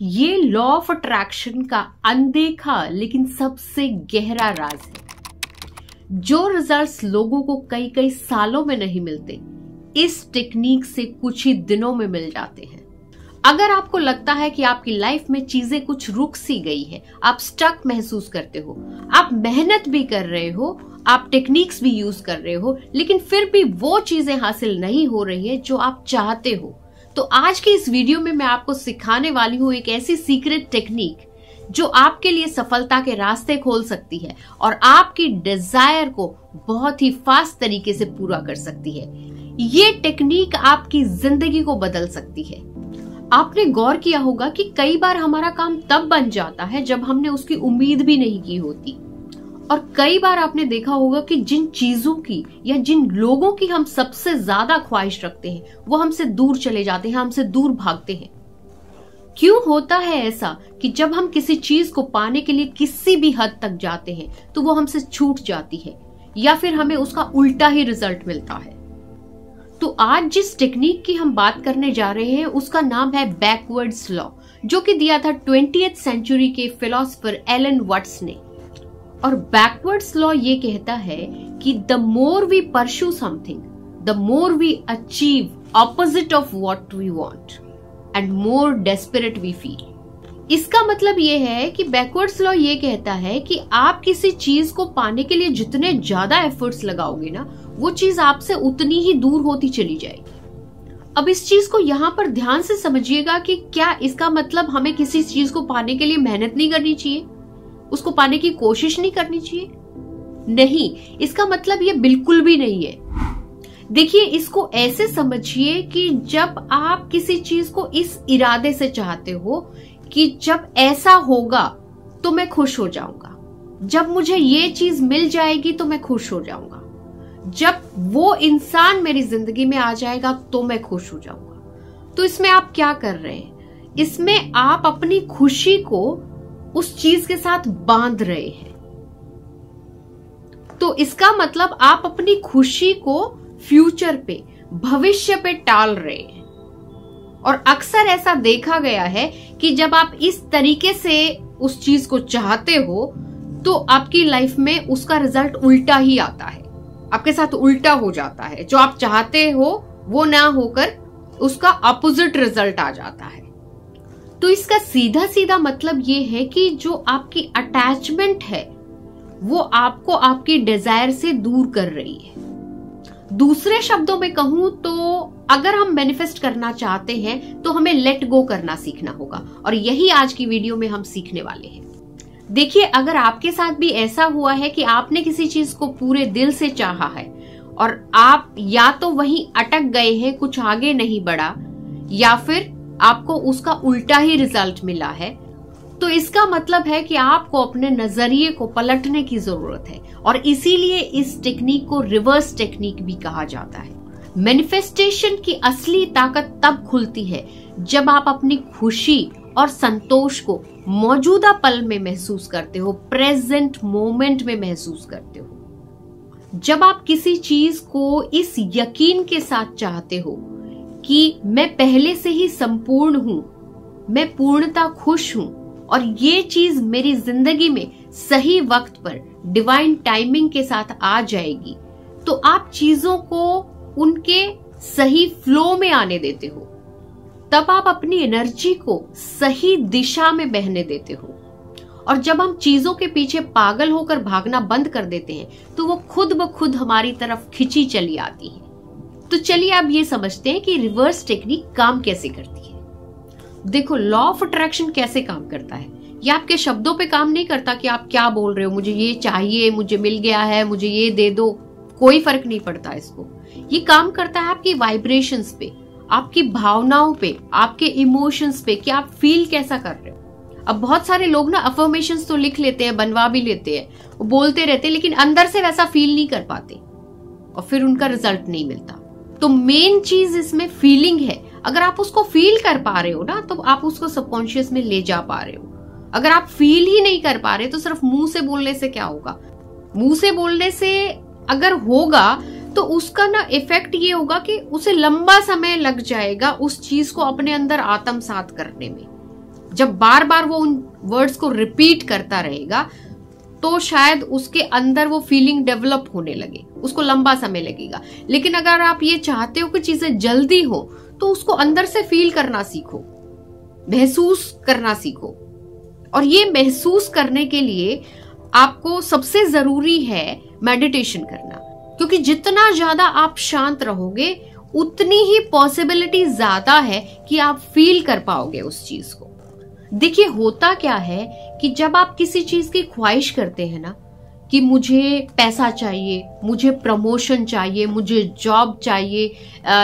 ये law of attraction का अनदेखा लेकिन सबसे गहरा राज है। जो रिजल्ट्स लोगों को कई कई सालों में नहीं मिलते, इस टेक्निक से कुछ ही दिनों में मिल जाते हैं। अगर आपको लगता है कि आपकी लाइफ में चीजें कुछ रुक सी गई है, आप स्टक महसूस करते हो, आप मेहनत भी कर रहे हो, आप टेक्निक्स भी यूज कर रहे हो, लेकिन फिर भी वो चीजें हासिल नहीं हो रही है जो आप चाहते हो, तो आज की इस वीडियो में मैं आपको सिखाने वाली हूं एक ऐसी सीक्रेट टेक्निक जो आपके लिए सफलता के रास्ते खोल सकती है और आपकी डिजायर को बहुत ही फास्ट तरीके से पूरा कर सकती है। ये टेक्निक आपकी जिंदगी को बदल सकती है। आपने गौर किया होगा कि कई बार हमारा काम तब बन जाता है जब हमने उसकी उम्मीद भी नहीं की होती, और कई बार आपने देखा होगा कि जिन चीजों की या जिन लोगों की हम सबसे ज्यादा ख्वाहिश रखते हैं वो हमसे दूर चले जाते हैं, हमसे दूर भागते हैं। क्यों होता है ऐसा कि जब हम किसी चीज को पाने के लिए किसी भी हद तक जाते हैं तो वो हमसे छूट जाती है या फिर हमें उसका उल्टा ही रिजल्ट मिलता है। तो आज जिस टेक्निक की हम बात करने जा रहे हैं उसका नाम है बैकवर्ड्स लॉ, जो कि दिया था 20th सेंचुरी के फिलोसोफर एलन वाट्स ने। और बैकवर्ड्स लॉ ये कहता है कि the more we pursue something, the more we achieve opposite of what we want and more desperate we feel. इसका मतलब ये है कि बैकवर्ड्स लॉ ये कहता है कि आप किसी चीज को पाने के लिए जितने ज्यादा एफर्ट्स लगाओगे ना, वो चीज आपसे उतनी ही दूर होती चली जाएगी। अब इस चीज को यहाँ पर ध्यान से समझिएगा कि क्या इसका मतलब हमें किसी चीज को पाने के लिए मेहनत नहीं करनी चाहिए, उसको पाने की कोशिश नहीं करनी चाहिए? नहीं, इसका मतलब ये बिल्कुल भी नहीं है। देखिए, इसको ऐसे समझिए कि जब आप किसी चीज को इस इरादे से चाहते हो कि जब ऐसा होगा तो मैं खुश हो जाऊंगा, जब मुझे ये चीज मिल जाएगी तो मैं खुश हो जाऊंगा, जब वो इंसान मेरी जिंदगी में आ जाएगा तो मैं खुश हो जाऊंगा। तो इसमें आप क्या कर रहे हैं? इसमें आप अपनी खुशी को उस चीज के साथ बांध रहे हैं। तो इसका मतलब आप अपनी खुशी को फ्यूचर पे, भविष्य पे टाल रहे हैं। और अक्सर ऐसा देखा गया है कि जब आप इस तरीके से उस चीज को चाहते हो तो आपकी लाइफ में उसका रिजल्ट उल्टा ही आता है, आपके साथ उल्टा हो जाता है। जो आप चाहते हो वो ना होकर उसका अपोजिट रिजल्ट आ जाता है। तो इसका सीधा सीधा मतलब ये है कि जो आपकी अटैचमेंट है वो आपको आपकी डिजायर से दूर कर रही है। दूसरे शब्दों में कहूं तो अगर हम मैनिफेस्ट करना चाहते हैं तो हमें लेट गो करना सीखना होगा, और यही आज की वीडियो में हम सीखने वाले हैं। देखिए, अगर आपके साथ भी ऐसा हुआ है कि आपने किसी चीज को पूरे दिल से चाहा है और आप या तो वहीं अटक गए हैं, कुछ आगे नहीं बढ़ा, या फिर आपको उसका उल्टा ही रिजल्ट मिला है, तो इसका मतलब है कि आपको अपने नजरिए को पलटने की जरूरत है। और इसीलिए इस टेक्निक को रिवर्स टेक्निक भी कहा जाता है। मैनिफेस्टेशन की असली ताकत तब खुलती है जब आप अपनी खुशी और संतोष को मौजूदा पल में महसूस करते हो, प्रेजेंट मोमेंट में महसूस करते हो। जब आप किसी चीज को इस यकीन के साथ चाहते हो कि मैं पहले से ही संपूर्ण हूं, मैं पूर्णता खुश हूं और ये चीज मेरी जिंदगी में सही वक्त पर डिवाइन टाइमिंग के साथ आ जाएगी, तो आप चीजों को उनके सही फ्लो में आने देते हो। तब आप अपनी एनर्जी को सही दिशा में बहने देते हो। और जब हम चीजों के पीछे पागल होकर भागना बंद कर देते हैं तो वो खुद ब खुद हमारी तरफ खिंची चली आती है। तो चलिए अब ये समझते हैं कि रिवर्स टेक्निक काम कैसे करती है। देखो, लॉ ऑफ अट्रैक्शन कैसे काम करता है। ये आपके शब्दों पे काम नहीं करता कि आप क्या बोल रहे हो, मुझे ये चाहिए, मुझे मिल गया है, मुझे ये दे दो, कोई फर्क नहीं पड़ता इसको। ये काम करता है आपकी वाइब्रेशंस पे, आपकी भावनाओं पे, आपके इमोशंस पे, कि आप फील कैसा कर रहे हो। अब बहुत सारे लोग ना अफर्मेशंस तो लिख लेते हैं, बनवा भी लेते हैं, वो बोलते रहते हैं, लेकिन अंदर से वैसा फील नहीं कर पाते और फिर उनका रिजल्ट नहीं मिलता। तो मेन चीज इसमें फीलिंग है। अगर आप उसको फील कर पा रहे हो ना, तो आप उसको सबकॉन्शियस में ले जा पा रहे हो। अगर आप फील ही नहीं कर पा रहे तो सिर्फ मुंह से बोलने से क्या होगा? मुंह से बोलने से अगर होगा तो उसका ना इफेक्ट ये होगा कि उसे लंबा समय लग जाएगा उस चीज को अपने अंदर आत्मसात करने में। जब बार बार वो उन वर्ड्स को रिपीट करता रहेगा तो शायद उसके अंदर वो फीलिंग डेवलप होने लगे, उसको लंबा समय लगेगा। लेकिन अगर आप ये चाहते हो कि चीजें जल्दी हो तो उसको अंदर से फील करना सीखो, महसूस करना सीखो। और ये महसूस करने के लिए आपको सबसे जरूरी है मेडिटेशन करना, क्योंकि जितना ज्यादा आप शांत रहोगे उतनी ही पॉसिबिलिटी ज्यादा है कि आप फील कर पाओगे उस चीज को। देखिए होता क्या है कि जब आप किसी चीज की ख्वाहिश करते हैं ना, कि मुझे पैसा चाहिए, मुझे प्रमोशन चाहिए, मुझे जॉब चाहिए,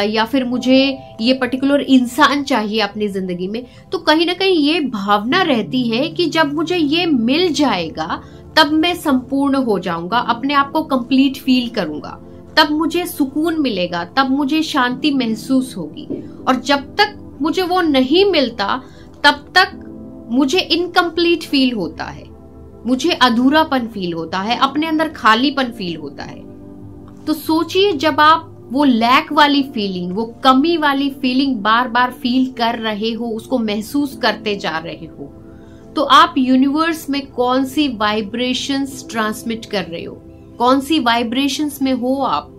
या फिर मुझे ये पर्टिकुलर इंसान चाहिए अपनी जिंदगी में, तो कहीं ना कहीं ये भावना रहती है कि जब मुझे ये मिल जाएगा तब मैं संपूर्ण हो जाऊंगा, अपने आप को कंप्लीट फील करूंगा, तब मुझे सुकून मिलेगा, तब मुझे शांति महसूस होगी। और जब तक मुझे वो नहीं मिलता तब तक मुझे इनकम्प्लीट फील होता है, मुझे अधूरापन फील होता है, अपने अंदर खालीपन फील होता है। तो सोचिए जब आप वो लैक वाली फीलिंग, वो कमी वाली फीलिंग बार बार फील कर रहे हो, उसको महसूस करते जा रहे हो, तो आप यूनिवर्स में कौन सी वाइब्रेशंस ट्रांसमिट कर रहे हो, कौन सी वाइब्रेशंस में हो आप?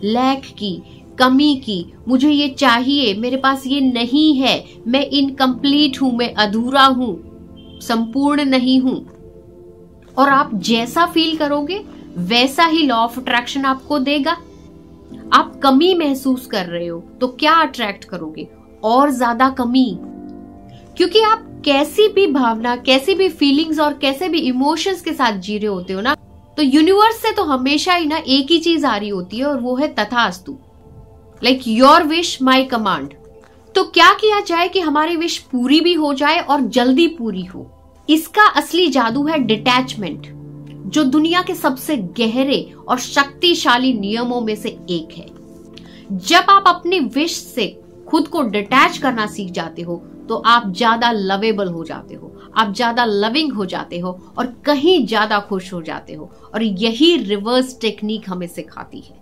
लैक की, कमी की, मुझे ये चाहिए, मेरे पास ये नहीं है, मैं इनकम्प्लीट हूं, मैं अधूरा हूं, संपूर्ण नहीं हूं। और आप जैसा फील करोगे वैसा ही लॉ ऑफ अट्रैक्शन आपको देगा। आप कमी महसूस कर रहे हो तो क्या अट्रैक्ट करोगे? और ज्यादा कमी। क्योंकि आप कैसी भी भावना, कैसी भी फीलिंग्स और कैसे भी इमोशंस के साथ जी रहे होते हो ना, तो यूनिवर्स से तो हमेशा ही ना एक ही चीज आ रही होती है और वो है तथास्तु, like your wish my command. तो क्या किया जाए कि हमारी विश पूरी भी हो जाए और जल्दी पूरी हो? इसका असली जादू है डिटैचमेंट, जो दुनिया के सबसे गहरे और शक्तिशाली नियमों में से एक है। जब आप अपनी विश से खुद को डिटैच करना सीख जाते हो तो आप ज्यादा लवेबल हो जाते हो, आप ज्यादा लविंग हो जाते हो और कहीं ज्यादा खुश हो जाते हो। और यही रिवर्स टेक्निक हमें सिखाती है।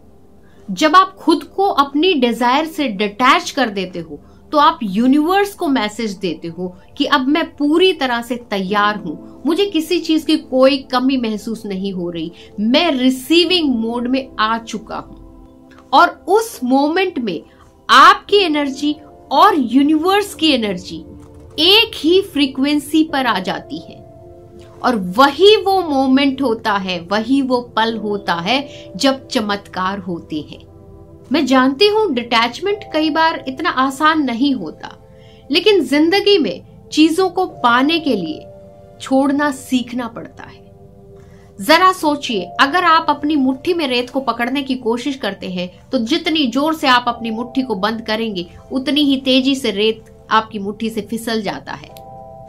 जब आप खुद को अपनी डिजायर से डिटैच कर देते हो तो आप यूनिवर्स को मैसेज देते हो कि अब मैं पूरी तरह से तैयार हूं, मुझे किसी चीज की कोई कमी महसूस नहीं हो रही, मैं रिसीविंग मोड में आ चुका हूं। और उस मोमेंट में आपकी एनर्जी और यूनिवर्स की एनर्जी एक ही फ्रीक्वेंसी पर आ जाती है। और वही वो मोमेंट होता है, वही वो पल होता है जब चमत्कार होते हैं। मैं जानती हूं डिटैचमेंट कई बार इतना आसान नहीं होता, लेकिन जिंदगी में चीजों को पाने के लिए छोड़ना सीखना पड़ता है। जरा सोचिए, अगर आप अपनी मुट्ठी में रेत को पकड़ने की कोशिश करते हैं तो जितनी जोर से आप अपनी मुट्ठी को बंद करेंगे उतनी ही तेजी से रेत आपकी मुट्ठी से फिसल जाता है।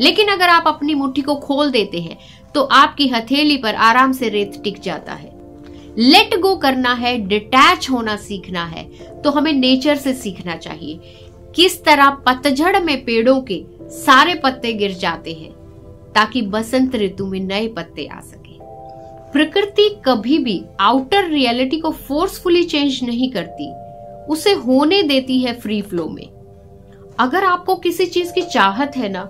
लेकिन अगर आप अपनी मुट्ठी को खोल देते हैं तो आपकी हथेली पर आराम से रेत टिक जाता है। लेट गो करना है, डिटैच होना सीखना है तो हमें नेचर से सीखना चाहिए। किस तरह पतझड़ में पेड़ों के सारे पत्ते गिर जाते हैं ताकि बसंत ऋतु में नए पत्ते आ सके। प्रकृति कभी भी आउटर रियलिटी को फोर्सफुली चेंज नहीं करती, उसे होने देती है फ्री फ्लो में। अगर आपको किसी चीज की चाहत है ना,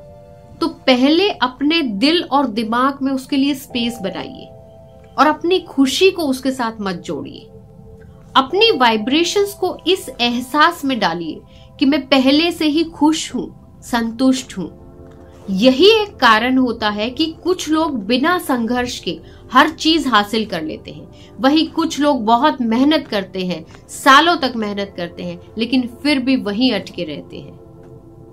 तो पहले अपने दिल और दिमाग में उसके लिए स्पेस बनाइए और अपनी खुशी को उसके साथ मत जोड़िए। अपनी वाइब्रेशंस को इस एहसास में डालिए कि मैं पहले से ही खुश हूं, संतुष्ट हूं। यही एक कारण होता है कि कुछ लोग बिना संघर्ष के हर चीज हासिल कर लेते हैं, वही कुछ लोग बहुत मेहनत करते हैं, सालों तक मेहनत करते हैं, लेकिन फिर भी वहीं अटके रहते हैं।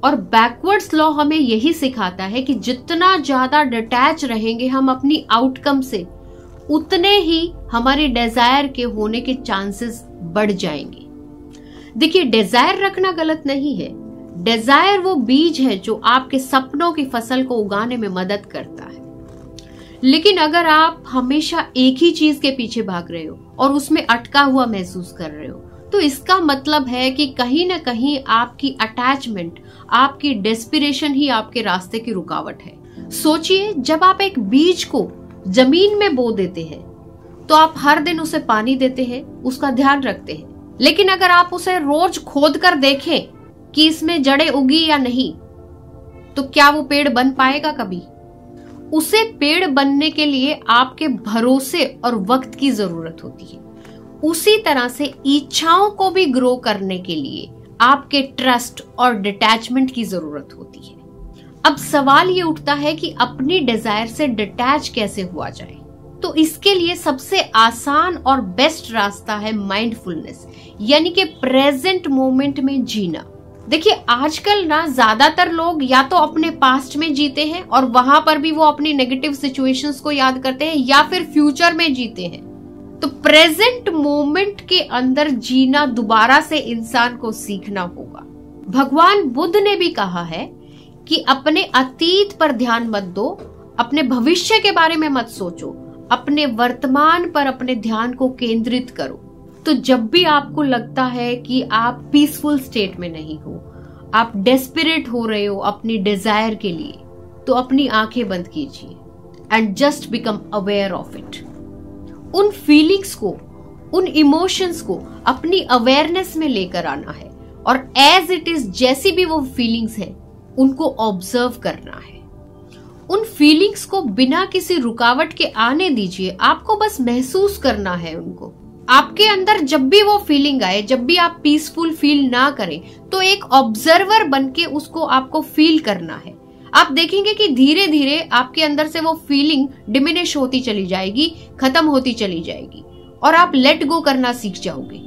और बैकवर्ड्स लॉ हमें यही सिखाता है कि जितना ज्यादा डिटैच रहेंगे हम अपनी आउटकम से, उतने ही हमारे डिजायर के होने के चांसेस बढ़ जाएंगे। देखिए, डिजायर रखना गलत नहीं है। डिजायर वो बीज है जो आपके सपनों की फसल को उगाने में मदद करता है। लेकिन अगर आप हमेशा एक ही चीज के पीछे भाग रहे हो और उसमें अटका हुआ महसूस कर रहे हो, तो इसका मतलब है कि कहीं ना कहीं आपकी अटैचमेंट, आपकी डेस्पिरेशन ही आपके रास्ते की रुकावट है। सोचिए, जब आप एक बीज को जमीन में बो देते हैं तो आप हर दिन उसे पानी देते हैं, उसका ध्यान रखते हैं। लेकिन अगर आप उसे रोज खोद कर देखें कि इसमें जड़ें उगी या नहीं, तो क्या वो पेड़ बन पाएगा कभी? उसे पेड़ बनने के लिए आपके भरोसे और वक्त की जरूरत होती है। उसी तरह से इच्छाओं को भी ग्रो करने के लिए आपके ट्रस्ट और डिटैचमेंट की जरूरत होती है। अब सवाल ये उठता है कि अपनी डिजायर से डिटैच कैसे हुआ जाए। तो इसके लिए सबसे आसान और बेस्ट रास्ता है माइंडफुलनेस, यानी कि प्रेजेंट मोमेंट में जीना। देखिए आजकल ना ज्यादातर लोग या तो अपने पास्ट में जीते हैं और वहां पर भी वो अपनी नेगेटिव सिचुएशंस को याद करते हैं, या फिर फ्यूचर में जीते हैं। तो प्रेजेंट मोमेंट के अंदर जीना दोबारा से इंसान को सीखना होगा। भगवान बुद्ध ने भी कहा है कि अपने अतीत पर ध्यान मत दो, अपने भविष्य के बारे में मत सोचो, अपने वर्तमान पर अपने ध्यान को केंद्रित करो। तो जब भी आपको लगता है कि आप पीसफुल स्टेट में नहीं हो, आप डेस्परेट हो रहे हो अपनी डिजायर के लिए, तो अपनी आंखें बंद कीजिए and just become aware of it. उन फीलिंग्स को, उन इमोशंस को अपनी अवेयरनेस में लेकर आना है और एज इट इज जैसी भी वो फीलिंग्स है उनको ऑब्जर्व करना है। उन फीलिंग्स को बिना किसी रुकावट के आने दीजिए, आपको बस महसूस करना है उनको। आपके अंदर जब भी वो फीलिंग आए, जब भी आप पीसफुल फील ना करें, तो एक ऑब्जर्वर बनके उसको आपको फील करना है। आप देखेंगे कि धीरे धीरे आपके अंदर से वो फीलिंग डिमिनिश होती चली जाएगी, खत्म होती चली जाएगी और आप लेट गो करना सीख जाओगे।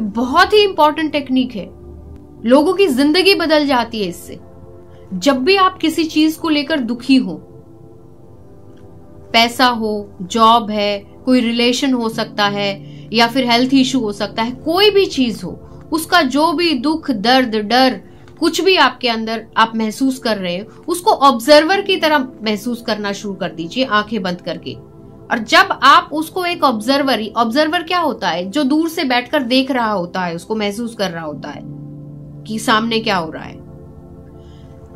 बहुत ही इंपॉर्टेंट टेक्निक है, लोगों की जिंदगी बदल जाती है इससे। जब भी आप किसी चीज को लेकर दुखी हो, पैसा हो, जॉब है, कोई रिलेशन हो सकता है, या फिर हेल्थ इशू हो सकता है, कोई भी चीज हो, उसका जो भी दुख, दर्द, डर, कुछ भी आपके अंदर आप महसूस कर रहे हो, उसको ऑब्जर्वर की तरह महसूस करना शुरू कर दीजिए आंखें बंद करके। और जब आप उसको एक ऑब्जर्वर क्या होता है? जो दूर से बैठकर देख रहा होता है, उसको महसूस कर रहा होता है कि सामने क्या हो रहा है।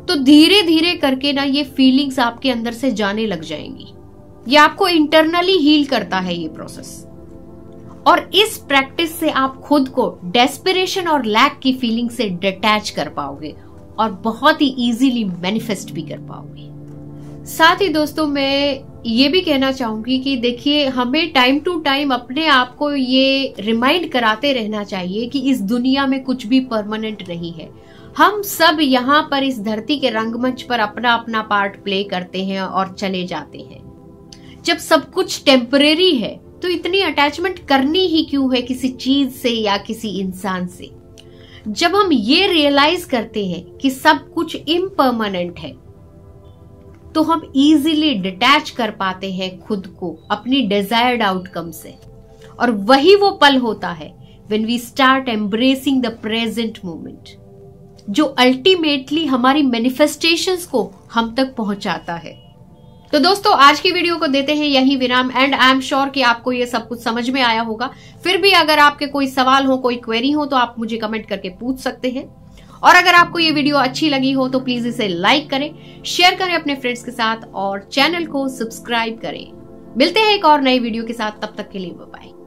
तो धीरे धीरे करके ना ये फीलिंग्स आपके अंदर से जाने लग जाएंगी। ये आपको इंटरनली हील करता है ये प्रोसेस। और इस प्रैक्टिस से आप खुद को डेस्परेशन और लैक की फीलिंग से डिटैच कर पाओगे और बहुत ही इजीली मैनिफेस्ट भी कर पाओगे। साथ ही दोस्तों मैं ये भी कहना चाहूंगी कि देखिए, हमें टाइम टू टाइम अपने आप को ये रिमाइंड कराते रहना चाहिए कि इस दुनिया में कुछ भी परमानेंट नहीं है। हम सब यहाँ पर इस धरती के रंगमंच पर अपना अपना पार्ट प्ले करते हैं और चले जाते हैं। जब सब कुछ टेम्परेरी है तो इतनी अटैचमेंट करनी ही क्यों है किसी चीज से या किसी इंसान से। जब हम ये रियलाइज करते हैं कि सब कुछ इम्परमानेंट है, तो हम इजीली डिटैच कर पाते हैं खुद को अपनी डिजायर्ड आउटकम से। और वही वो पल होता है when we start embracing the present moment, जो अल्टीमेटली हमारी मैनिफेस्टेशंस को हम तक पहुंचाता है। तो दोस्तों आज की वीडियो को देते हैं यही विराम एंड आई एम श्योर कि आपको ये सब कुछ समझ में आया होगा। फिर भी अगर आपके कोई सवाल हो, कोई क्वेरी हो, तो आप मुझे कमेंट करके पूछ सकते हैं। और अगर आपको ये वीडियो अच्छी लगी हो तो प्लीज इसे लाइक करें, शेयर करें अपने फ्रेंड्स के साथ और चैनल को सब्सक्राइब करें। मिलते हैं एक और नई वीडियो के साथ, तब तक के लिए बाय बाय।